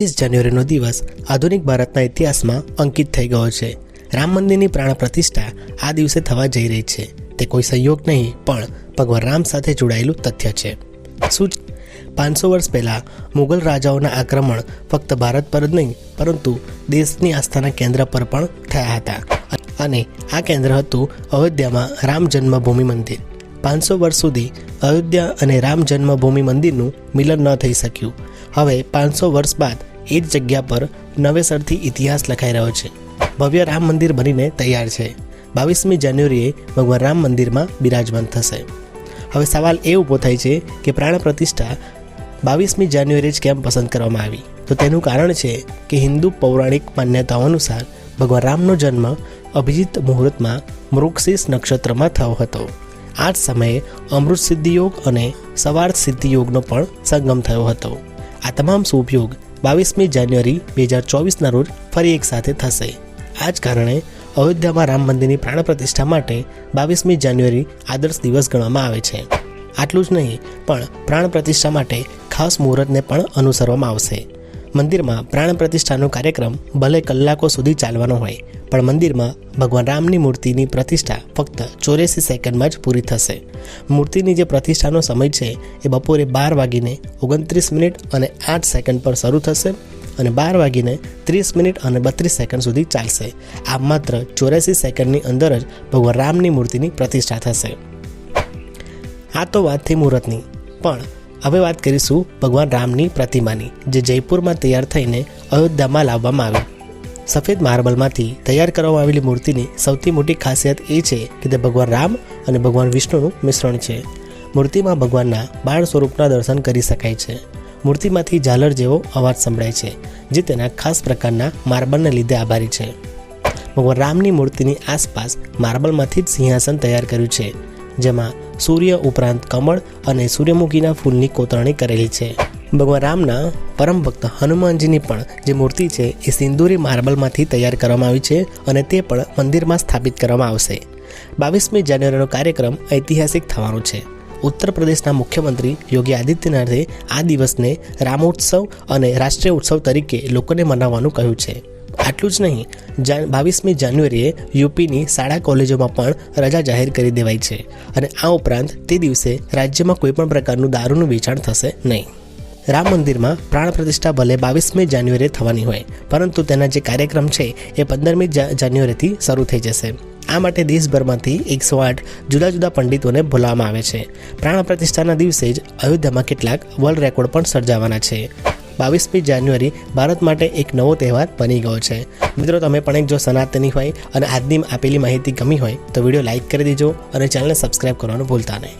જાન્યુઆરીનો દિવસ આધુનિક ભારતના ઇતિહાસમાં અંકિત થઈ ગયો છે। રામ મંદિરની પ્રાણ પ્રતિષ્ઠા આ દિવસે થવા જઈ રહી છે। તે કોઈ સંયોગ નહીં પણ ભગવાન રામ સાથે જોડાયેલું તથ્ય છે। શું 500 વર્ષ પહેલાં મુગલ રાજાઓના આક્રમણ ફક્ત ભારત પર જ નહીં પરંતુ દેશની આસ્થાના કેન્દ્ર પર પણ થયા હતા અને આ કેન્દ્ર હતું અયોધ્યામાં રામ જન્મભૂમિ મંદિર। 500 વર્ષ સુધી અયોધ્યા અને રામ જન્મભૂમિ મંદિરનું મિલન ન થઈ શક્યું। હવે 500 વર્ષ બાદ એ જ જગ્યા પર નવેસરથી ઇતિહાસ લખાઈ રહ્યો છે। ભવ્ય રામ મંદિર બનીને તૈયાર છે। 22મી જાન્યુઆરીએ ભગવાન રામ મંદિરમાં બિરાજમાન થશે। હવે સવાલ એ ઊભો થાય છે કે પ્રાણ પ્રતિષ્ઠા 22મી જાન્યુઆરીએ જ કેમ પસંદ કરવામાં આવી? તો તેનું કારણ છે કે હિન્દુ પૌરાણિક માન્યતાઓ અનુસાર ભગવાન રામનો જન્મ અભિજીત મુહૂર્તમાં મૃગશીર્ષ નક્ષત્રમાં થયો હતો। આ જ સમયે અમૃત સિદ્ધિ યોગ અને સવાર્થ સિદ્ધિ યોગનો પણ સંગમ થયો હતો। આ તમામ શુભ યોગ 22મી જાન્યુઆરી 2024ના રોજ ફરી એક સાથે થશે। આ જ કારણે અયોધ્યામાં રામ મંદિરની પ્રાણ પ્રતિષ્ઠા માટે 22મી જાન્યુઆરી આદર્શ દિવસ ગણવામાં આવે છે। આટલું જ નહીં પણ પ્રાણ પ્રતિષ્ઠા માટે ખાસ મુહૂર્તને પણ અનુસરવામાં આવશે। મંદિરમાં પ્રાણ પ્રતિષ્ઠાનો કાર્યક્રમ ભલે કલાકો સુધી ચાલવાનો હોય પણ મંદિરમાં ભગવાન રામની મૂર્તિની પ્રતિષ્ઠા ફક્ત 84 સેકન્ડમાં જ પૂરી થશે। મૂર્તિની જે પ્રતિષ્ઠાનો સમય છે એ બપોરે 12:29 અને 8 સેકન્ડ પર શરૂ થશે અને 12:30 અને 32 સેકન્ડ સુધી ચાલશે। આ માત્ર 84 સેકન્ડની અંદર જ ભગવાન રામની મૂર્તિની પ્રતિષ્ઠા થશે। આ તો વાત થઈ મુહૂર્તની, પણ હવે વાત કરીશું ભગવાન રામની પ્રતિમાની, જે જયપુરમાં તૈયાર થઈને અયોધ્યામાં લાવવામાં આવી। સફેદ માર્બલમાંથી તૈયાર કરવામાં આવેલી મૂર્તિની સૌથી મોટી ખાસિયત એ છે કે તે ભગવાન રામ અને ભગવાન વિષ્ણુનું મિશ્રણ છે। મૂર્તિમાં ભગવાનના બાળ સ્વરૂપના દર્શન કરી શકાય છે। મૂર્તિમાંથી ઝાલર જેવો અવાજ સંભળાય છે, જે તેના ખાસ પ્રકારના માર્બલને લીધે આભારી છે। ભગવાન રામની મૂર્તિની આસપાસ માર્બલમાંથી જ સિંહાસન તૈયાર કર્યું છે, જેમાં સૂર્ય ઉપરાંત કમળ અને સૂર્યમુખીના ફૂલની કોતરણી કરેલી છે। ભગવાન રામના પરમ ભક્ત હનુમાનજીની પણ જે મૂર્તિ છે એ સિંદૂરી માર્બલમાંથી તૈયાર કરવામાં આવી છે અને તે પણ મંદિરમાં સ્થાપિત કરવામાં આવશે। 22મી જાન્યુઆરીનો કાર્યક્રમ ઐતિહાસિક થવાનો છે। ઉત્તર પ્રદેશના મુખ્યમંત્રી યોગી આદિત્યનાથે આ દિવસને રામોત્સવ અને રાષ્ટ્રીય ઉત્સવ તરીકે લોકોને મનાવવાનું કહ્યું છે। આટલું જ નહીં, 22મી જાન્યુઆરીએ યુપીની શાળા કોલેજોમાં પણ રજા જાહેર કરી દેવાઈ છે અને આ ઉપરાંત તે દિવસે રાજ્યમાં કોઈપણ પ્રકારનું દારૂનું વેચાણ થશે નહીં। રામ મંદિરમાં પ્રાણ પ્રતિષ્ઠા ભલે 22મી જાન્યુઆરીએ થવાની હોય પરંતુ તેના જે કાર્યક્રમ છે એ 15મી જાન્યુઆરીથી શરૂ થઈ જશે। આ માટે દેશભરમાંથી 108 જુદા જુદા પંડિતોને બોલાવવામાં આવે છે। પ્રાણ પ્રતિષ્ઠાના દિવસે જ અયોધ્યામાં કેટલાક વર્લ્ડ રેકોર્ડ પણ સર્જાવાના છે। 22મી જાન્યુઆરી ભારત માટે એક નવો તહેવાર બની ગયો છે। મિત્રો, તમે પણ એક જો સનાતની હોય અને આજની આપેલી માહિતી ગમી હોય તો વિડીયો લાઇક કરી દેજો અને ચેનલને સબસ્ક્રાઈબ કરવાનું ભૂલતા નહીં।